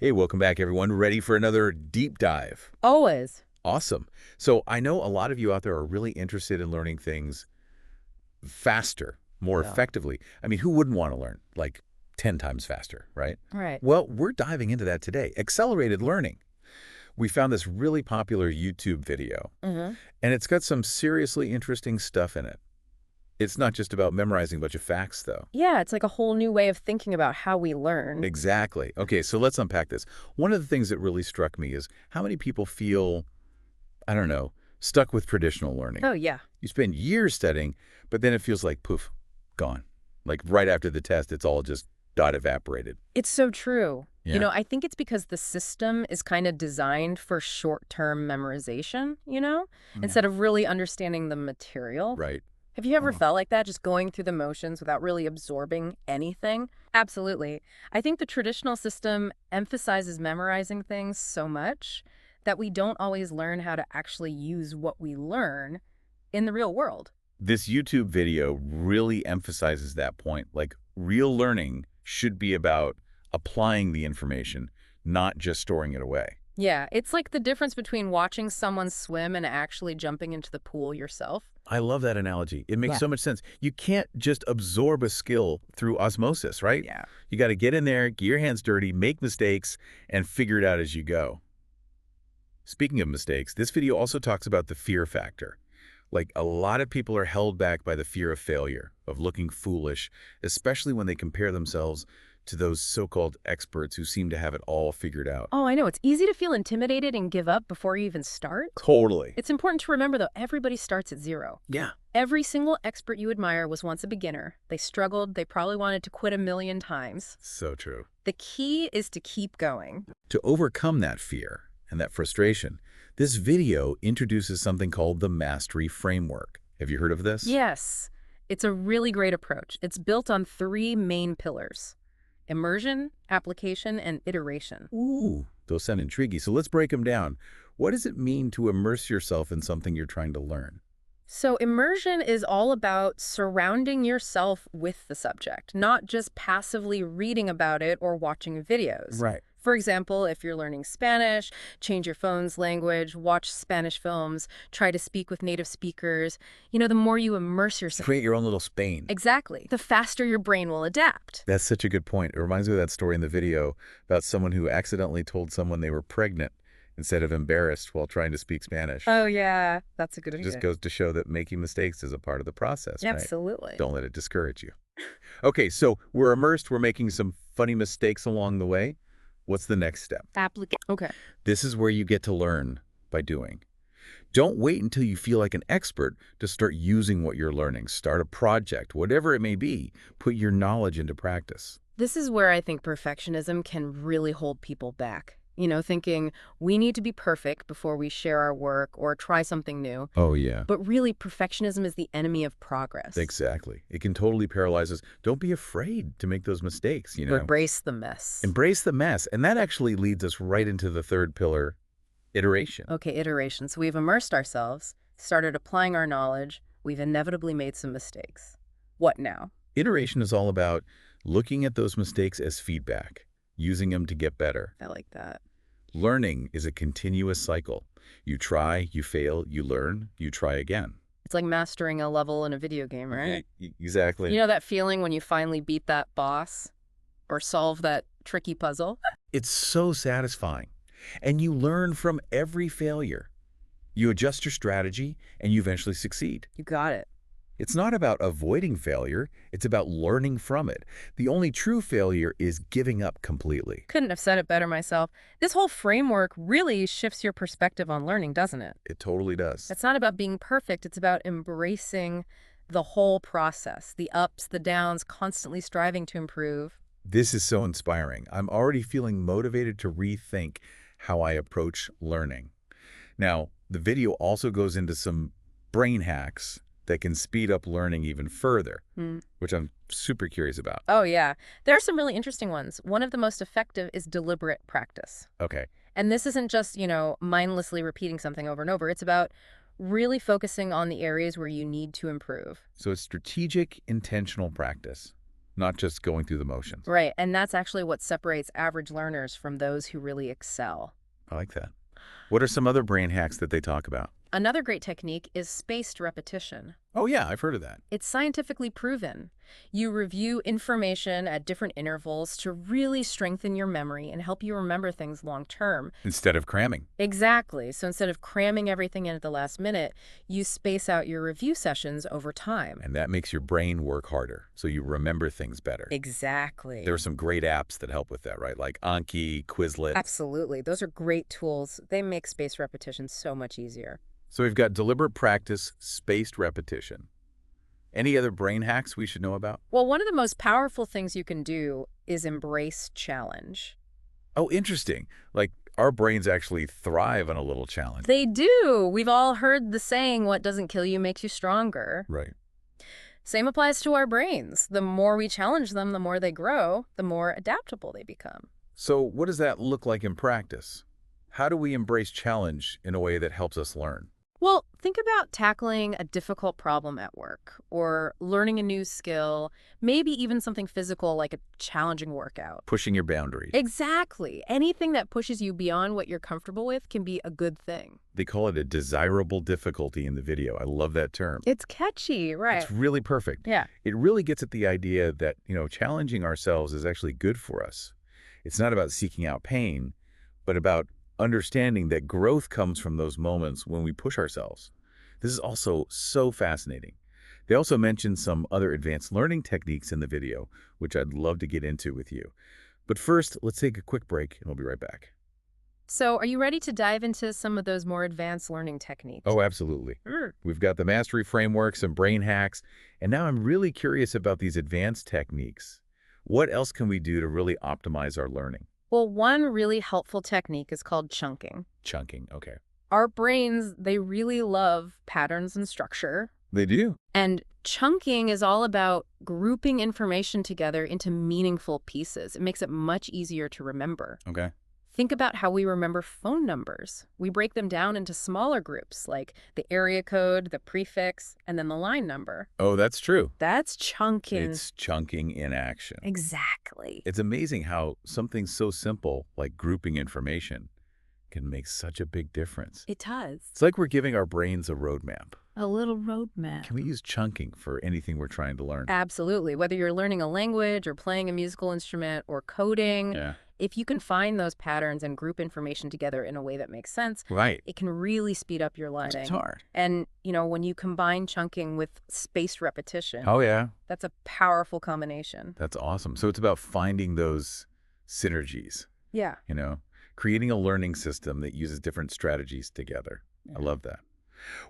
Hey, welcome back, everyone. Ready for another deep dive? Always. Awesome. So I know a lot of you out there are really interested in learning things faster, more Yeah. effectively. I mean, who wouldn't want to learn like 10 times faster, right? Right. Well, we're diving into that today. Accelerated learning. We found this really popular YouTube video, hmm and it's got some seriously interesting stuff in it. It's not just about memorizing a bunch of facts, though. Yeah, it's like a whole new way of thinking about how we learn. Exactly. Okay, so let's unpack this. One of the things that really struck me is how many people feel, I don't know, stuck with traditional learning. Oh, yeah. You spend years studying, but then it feels like poof, gone. Like right after the test, it's all just dot evaporated. It's so true. Yeah. I think it's because the system is kind of designed for short-term memorization, Yeah. instead of really understanding the material. Right. Have you ever Oh. felt like that, just going through the motions without really absorbing anything? Absolutely. I think the traditional system emphasizes memorizing things so much that we don't always learn how to actually use what we learn in the real world. This YouTube video really emphasizes that point. Like real learning should be about applying the information, not just storing it away. Yeah, it's like the difference between watching someone swim and actually jumping into the pool yourself. I love that analogy. It makes Yeah. so much sense. You can't just absorb a skill through osmosis, right? Yeah. You got to get in there, get your hands dirty, make mistakes, and figure it out as you go. Speaking of mistakes, this video also talks about the fear factor. Like a lot of people are held back by the fear of failure, of looking foolish, especially when they compare themselves to those so-called experts who seem to have it all figured out. Oh, I know. It's easy to feel intimidated and give up before you even start. Totally. It's important to remember, though, everybody starts at zero. Yeah. Every single expert you admire was once a beginner. They struggled. They probably wanted to quit a million times. So true. The key is to keep going. To overcome that fear and that frustration, this video introduces something called the Mastery Framework. Have you heard of this? Yes, it's a really great approach. It's built on three main pillars: immersion, application, and iteration. Ooh, those sound intriguing. So let's break them down. What does it mean to immerse yourself in something you're trying to learn? So immersion is all about surrounding yourself with the subject, not just passively reading about it or watching videos. Right. For example, if you're learning Spanish, change your phone's language, watch Spanish films, try to speak with native speakers. The more you immerse yourself. Create your own little Spain. Exactly. The faster your brain will adapt. That's such a good point. It reminds me of that story in the video about someone who accidentally told someone they were pregnant instead of embarrassed while trying to speak Spanish. Oh, yeah. That's a good It idea. just goes to show that making mistakes is a part of the process, right? Absolutely. Don't let it discourage you. Okay, so we're immersed. We're making some funny mistakes along the way. What's the next step? Okay. This is where you get to learn by doing. Don't wait until you feel like an expert to start using what you're learning. Start a project, whatever it may be. Put your knowledge into practice. This is where I think perfectionism can really hold people back. Thinking we need to be perfect before we share our work or try something new. Oh, yeah. But really, perfectionism is the enemy of progress. Exactly. It can totally paralyze us. Don't be afraid to make those mistakes, Embrace the mess. Embrace the mess. And that actually leads us right into the third pillar, iteration. Okay, iteration. So we've immersed ourselves, started applying our knowledge. We've inevitably made some mistakes. What now? Iteration is all about looking at those mistakes as feedback, using them to get better. I like that. Learning is a continuous cycle. You try, you fail, you learn, you try again. It's like mastering a level in a video game, right? Exactly. You know that feeling when you finally beat that boss or solve that tricky puzzle? It's so satisfying. And you learn from every failure. You adjust your strategy, and you eventually succeed. You got it. It's not about avoiding failure. It's about learning from it. The only true failure is giving up completely. Couldn't have said it better myself. This whole framework really shifts your perspective on learning, doesn't it? It totally does. It's not about being perfect. It's about embracing the whole process, the ups, the downs, constantly striving to improve. This is so inspiring. I'm already feeling motivated to rethink how I approach learning. Now, the video also goes into some brain hacks that can speed up learning even further, which I'm super curious about. Oh, yeah. There are some really interesting ones. One of the most effective is deliberate practice. Okay. And this isn't just, mindlessly repeating something over and over. It's about really focusing on the areas where you need to improve. So it's strategic, intentional practice. not just going through the motions. Right, and that's actually what separates average learners from those who really excel. I like that. What are some other brain hacks that they talk about? Another great technique is spaced repetition. Oh, yeah, I've heard of that. It's scientifically proven. You review information at different intervals to really strengthen your memory and help you remember things long term. Instead of cramming. Exactly. So instead of cramming everything in at the last minute, you space out your review sessions over time. And that makes your brain work harder, so you remember things better. Exactly. There are some great apps that help with that, right? Like Anki, Quizlet. Absolutely. Those are great tools. They make spaced repetition so much easier. So we've got deliberate practice, spaced repetition. Any other brain hacks we should know about? Well, one of the most powerful things you can do is embrace challenge. Oh, interesting. Like our brains actually thrive on a little challenge. They do. We've all heard the saying, what doesn't kill you makes you stronger. Right. Same applies to our brains. The more we challenge them, the more they grow, the more adaptable they become. So what does that look like in practice? How do we embrace challenge in a way that helps us learn? Well, think about tackling a difficult problem at work or learning a new skill, maybe even something physical like a challenging workout. Pushing your boundaries. Exactly. Anything that pushes you beyond what you're comfortable with can be a good thing. They call it a desirable difficulty in the video. I love that term. It's catchy, right? It's really perfect. Yeah. It really gets at the idea that, challenging ourselves is actually good for us. It's not about seeking out pain, but about understanding that growth comes from those moments when we push ourselves. This is also so fascinating. They also mentioned some other advanced learning techniques in the video, which I'd love to get into with you. But first, let's take a quick break, and we'll be right back. So are you ready to dive into some of those more advanced learning techniques? Oh, absolutely. We've got the mastery frameworks and brain hacks, and now I'm really curious about these advanced techniques. What else can we do to really optimize our learning? Well, one really helpful technique is called chunking. Chunking, okay. Our brains, they really love patterns and structure. They do. And chunking is all about grouping information together into meaningful pieces. It makes it much easier to remember. Okay. Think about how we remember phone numbers. We break them down into smaller groups, like the area code, the prefix, and then the line number. Oh, that's true. That's chunking. It's chunking in action. Exactly. It's amazing how something so simple like grouping information can make such a big difference. It does. It's like we're giving our brains a roadmap. A little roadmap. Can we use chunking for anything we're trying to learn? Absolutely. Whether you're learning a language or playing a musical instrument or coding, Yeah. if you can find those patterns and group information together in a way that makes sense, Right. it can really speed up your learning. It's hard. And, when you combine chunking with spaced repetition, Oh, yeah. that's a powerful combination. That's awesome. So it's about finding those synergies, Yeah. creating a learning system that uses different strategies together. I love that.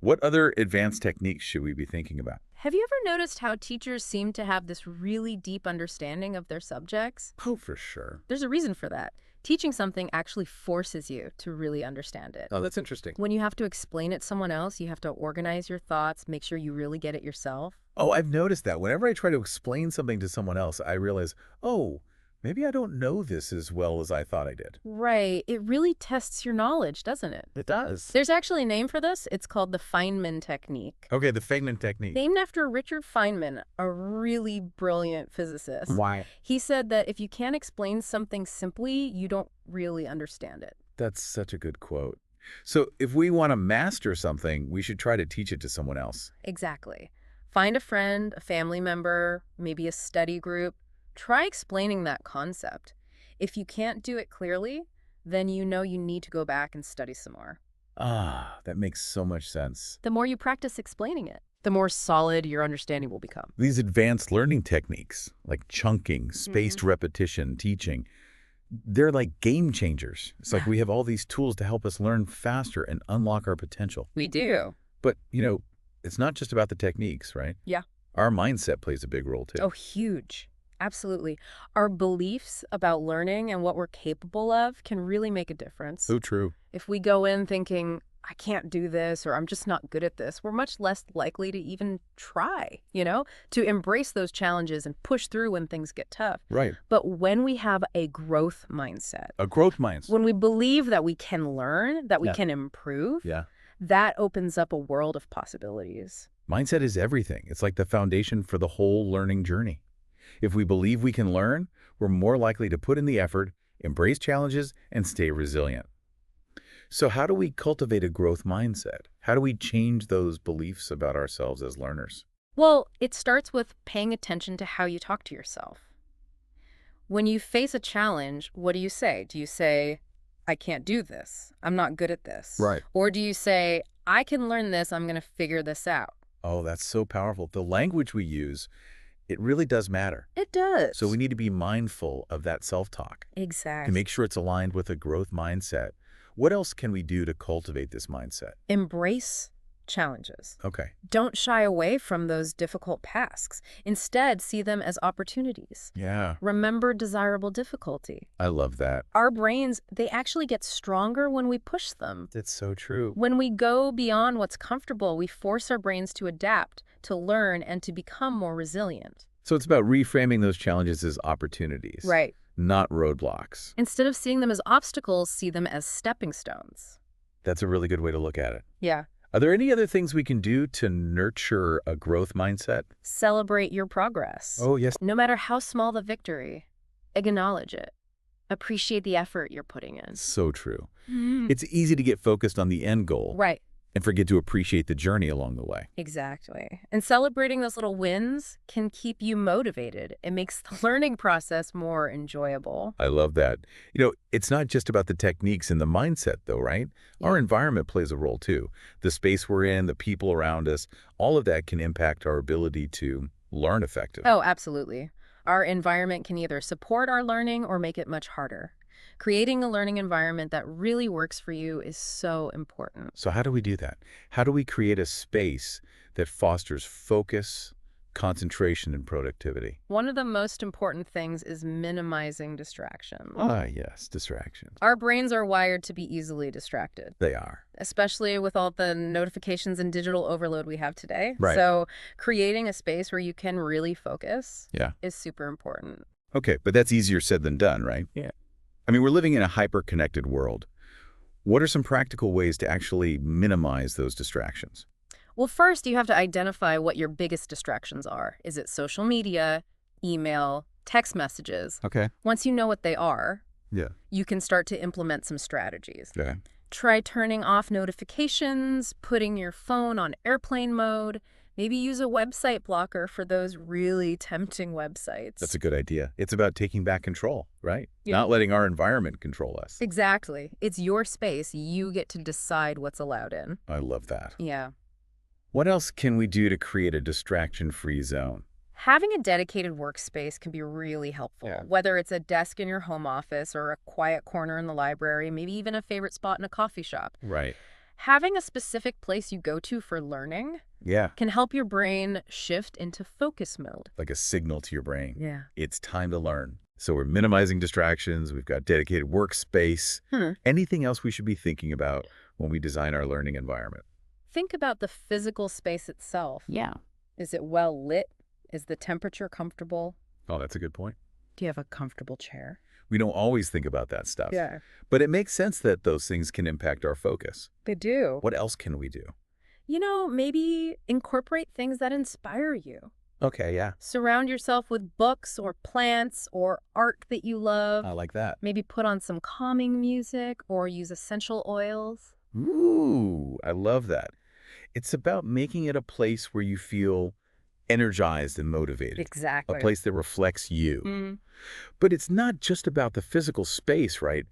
What other advanced techniques should we be thinking about? Have you ever noticed how teachers seem to have this really deep understanding of their subjects? Oh, for sure. There's a reason for that. Teaching something actually forces you to really understand it. Oh, that's interesting. When you have to explain it to someone else, you have to organize your thoughts, make sure you really get it yourself. Oh, I've noticed that. Whenever I try to explain something to someone else, I realize, oh, maybe I don't know this as well as I thought I did. Right. It really tests your knowledge, doesn't it? It does. There's actually a name for this. It's called the Feynman technique. Okay, the Feynman technique. Named after Richard Feynman, a really brilliant physicist. Why? He said that if you can't explain something simply, you don't really understand it. That's such a good quote. So if we want to master something, we should try to teach it to someone else. Exactly. Find a friend, a family member, maybe a study group. Try explaining that concept. If you can't do it clearly, then you need to go back and study some more. Ah, that makes so much sense. The more you practice explaining it, the more solid your understanding will become. These advanced learning techniques, like chunking, spaced repetition, teaching, they're like game changers. It's like we have all these tools to help us learn faster and unlock our potential. We do. But, it's not just about the techniques, right? Yeah. Our mindset plays a big role, too. Oh, huge. Absolutely. Our beliefs about learning and what we're capable of can really make a difference. So true. If we go in thinking, I can't do this, or I'm just not good at this, we're much less likely to even try, to embrace those challenges and push through when things get tough. Right. But when we have a growth mindset, A growth mindset. when we believe that we can learn, that we Yeah. can improve, Yeah. that opens up a world of possibilities. Mindset is everything. It's like the foundation for the whole learning journey. If we believe we can learn, we're more likely to put in the effort, embrace challenges, and stay resilient. So how do we cultivate a growth mindset? How do we change those beliefs about ourselves as learners? Well, it starts with paying attention to how you talk to yourself. When you face a challenge, what do you say? Do you say, I can't do this, I'm not good at this? Right. Or do you say, I can learn this, I'm going to figure this out? Oh, that's so powerful. The language we use, it really does matter. It does. So we need to be mindful of that self-talk to Exactly. make sure it's aligned with a growth mindset. What else can we do to cultivate this mindset? Embrace challenges. Okay. Don't shy away from those difficult tasks. Instead, see them as opportunities. Yeah, Remember desirable difficulty. I love that. Our brains, they actually get stronger when we push them. That's so true. When we go beyond what's comfortable, we force our brains to adapt, to learn, and to become more resilient. So it's about reframing those challenges as opportunities, Right. not roadblocks. Instead of seeing them as obstacles, see them as stepping stones. That's a really good way to look at it. Yeah. Are there any other things we can do to nurture a growth mindset? Celebrate your progress. Oh, yes. No matter how small the victory, acknowledge it. Appreciate the effort you're putting in. So true. Mm. It's easy to get focused on the end goal Right. and forget to appreciate the journey along the way. Exactly. And celebrating those little wins can keep you motivated. It makes the learning process more enjoyable. I love that. It's not just about the techniques and the mindset, though, right? Yeah. Our environment plays a role, too. The space we're in, the people around us, all of that can impact our ability to learn effectively. Oh, absolutely. Our environment can either support our learning or make it much harder. Creating a learning environment that really works for you is so important. So how do we do that? How do we create a space that fosters focus, concentration, and productivity? One of the most important things is minimizing distractions. Ah, yes, distractions. Our brains are wired to be easily distracted, They are. especially with all the notifications and digital overload we have today. Right. So creating a space where you can really focus Yeah. is super important. Okay, but that's easier said than done, right? Yeah. I mean, we're living in a hyper-connected world. What are some practical ways to actually minimize those distractions? Well, first, you have to identify what your biggest distractions are. Is it social media, email, text messages? Okay. Once you know what they are, Yeah. you can start to implement some strategies. Okay. Try turning off notifications, putting your phone on airplane mode. Maybe use a website blocker for those really tempting websites. That's a good idea. It's about taking back control, right? Yeah. Not letting our environment control us. Exactly. It's your space. You get to decide what's allowed in. I love that. Yeah. What else can we do to create a distraction-free zone? Having a dedicated workspace can be really helpful, Yeah. whether it's a desk in your home office or a quiet corner in the library, maybe even a favorite spot in a coffee shop. Right. Having a specific place you go to for learning Yeah. can help your brain shift into focus mode. Like a signal to your brain. Yeah. It's time to learn. So we're minimizing distractions. We've got dedicated workspace. Hmm. Anything else we should be thinking about when we design our learning environment? Think about the physical space itself. Yeah. Is it well lit? Is the temperature comfortable? Oh, that's a good point. Do you have a comfortable chair? We don't always think about that stuff. Yeah, But it makes sense that those things can impact our focus. they do. What else can we do? Maybe incorporate things that inspire you. Okay, yeah. Surround yourself with books or plants or art that you love. I like that. Maybe put on some calming music or use essential oils. Ooh, I love that. It's about making it a place where you feel energized and motivated. Exactly. A place that reflects you. Mm. But it's not just about the physical space, right?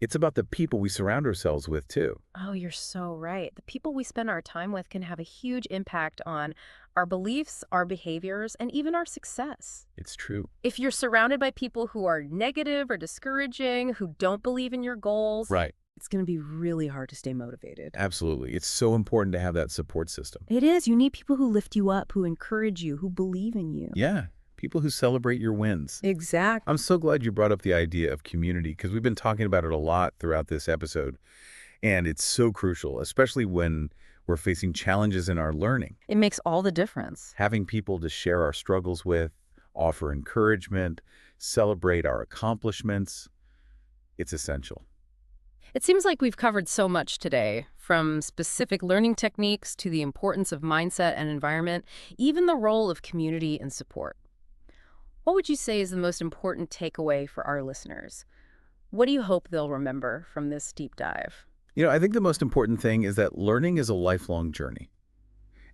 It's about the people we surround ourselves with, too. Oh, you're so right. The people we spend our time with can have a huge impact on our beliefs, our behaviors, and even our success. It's true. If you're surrounded by people who are negative or discouraging, who don't believe in your goals, Right. it's going to be really hard to stay motivated. Absolutely. It's so important to have that support system. It is. You need people who lift you up, who encourage you, who believe in you. Yeah. People who celebrate your wins. Exactly. I'm so glad you brought up the idea of community because we've been talking about it a lot throughout this episode. And it's so crucial, especially when we're facing challenges in our learning. It makes all the difference. Having people to share our struggles with, offer encouragement, celebrate our accomplishments, it's essential. It seems like we've covered so much today, from specific learning techniques to the importance of mindset and environment, even the role of community and support. What would you say is the most important takeaway for our listeners? What do you hope they'll remember from this deep dive? I think the most important thing is that learning is a lifelong journey,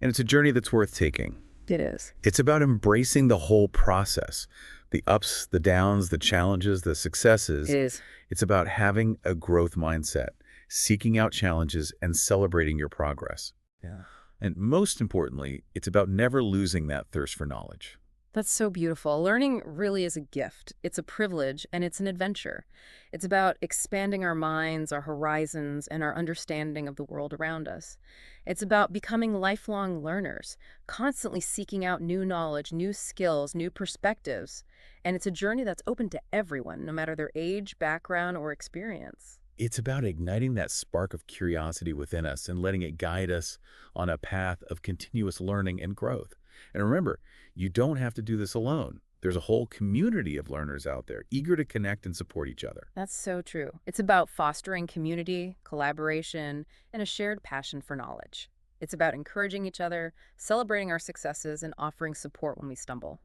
and it's a journey that's worth taking. It is. It's about embracing the whole process, the ups, the downs, the challenges, the It successes. is. It's about having a growth mindset, seeking out challenges, and celebrating your progress. Yeah. And most importantly, it's about never losing that thirst for knowledge. That's so beautiful. Learning really is a gift. It's a privilege and it's an adventure. It's about expanding our minds, our horizons, and our understanding of the world around us. It's about becoming lifelong learners, constantly seeking out new knowledge, new skills, new perspectives. And it's a journey that's open to everyone, no matter their age, background, or experience. It's about igniting that spark of curiosity within us and letting it guide us on a path of continuous learning and growth. And remember, you don't have to do this alone. There's a whole community of learners out there, eager to connect and support each other. That's so true. It's about fostering community, collaboration, and a shared passion for knowledge. It's about encouraging each other, celebrating our successes, and offering support when we stumble.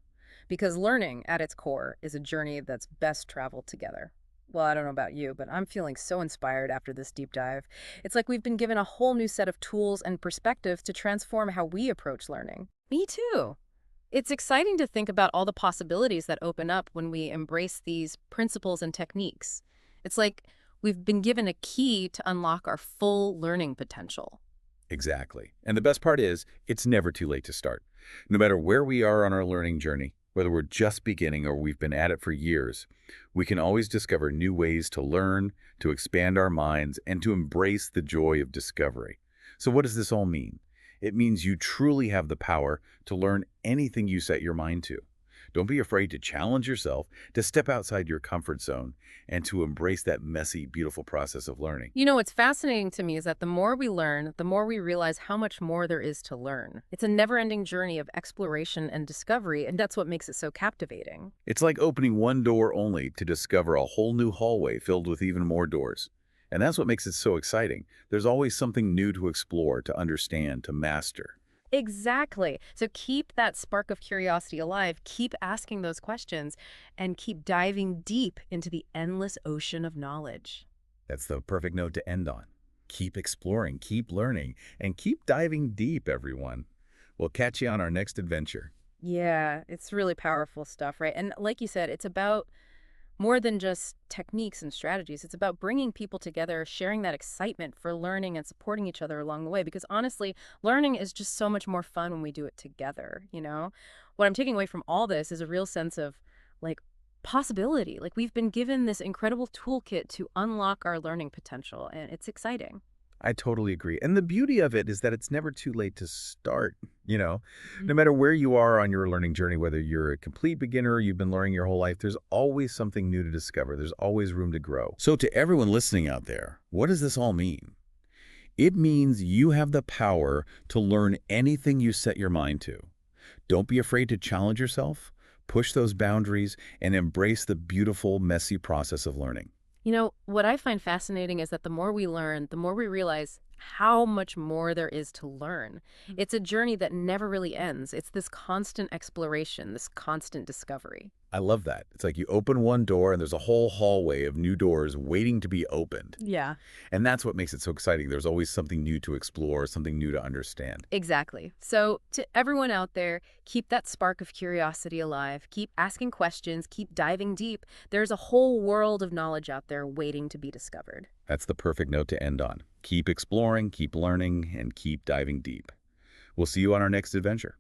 Because learning, at its core, is a journey that's best traveled together. Well, I don't know about you, but I'm feeling so inspired after this deep dive. It's like we've been given a whole new set of tools and perspectives to transform how we approach learning. Me too. It's exciting to think about all the possibilities that open up when we embrace these principles and techniques. It's like we've been given a key to unlock our full learning potential. Exactly. And the best part is, it's never too late to start. No matter where we are on our learning journey, whether we're just beginning or we've been at it for years, we can always discover new ways to learn, to expand our minds, and to embrace the joy of discovery. So what does this all mean? It means you truly have the power to learn anything you set your mind to. Don't be afraid to challenge yourself, to step outside your comfort zone, and to embrace that messy, beautiful process of learning. You know, what's fascinating to me is that the more we learn, the more we realize how much more there is to learn. It's a never-ending journey of exploration and discovery, and that's what makes it so captivating. It's like opening one door only to discover a whole new hallway filled with even more doors. And that's what makes it so exciting. There's always something new to explore, to understand, to master. Exactly. So keep that spark of curiosity alive, keep asking those questions, and keep diving deep into the endless ocean of knowledge. That's the perfect note to end on. Keep exploring, keep learning, and keep diving deep, everyone. We'll catch you on our next adventure. Yeah, it's really powerful stuff, right? And like you said, it's about more than just techniques and strategies. It's about bringing people together, sharing that excitement for learning and supporting each other along the way. Because honestly, learning is just so much more fun when we do it together, you know? What I'm taking away from all this is a real sense of like possibility. Like we've been given this incredible toolkit to unlock our learning potential, and it's exciting. I totally agree. And the beauty of it is that it's never too late to start, Mhm. No matter where you are on your learning journey, whether you're a complete beginner or you've been learning your whole life, there's always something new to discover. There's always room to grow. So to everyone listening out there, what does this all mean? It means you have the power to learn anything you set your mind to. Don't be afraid to challenge yourself, push those boundaries, and embrace the beautiful, messy process of learning. You know, what I find fascinating is that the more we learn, the more we realize how much more there is to learn. It's a journey that never really ends. It's this constant exploration, this constant discovery. I love that. It's like you open one door and there's a whole hallway of new doors waiting to be opened. Yeah. And that's what makes it so exciting. There's always something new to explore, something new to understand. Exactly. So, to everyone out there, keep that spark of curiosity alive. Keep asking questions, keep diving deep. There's a whole world of knowledge out there waiting to be discovered. That's the perfect note to end on. Keep exploring, keep learning, and keep diving deep. We'll see you on our next adventure.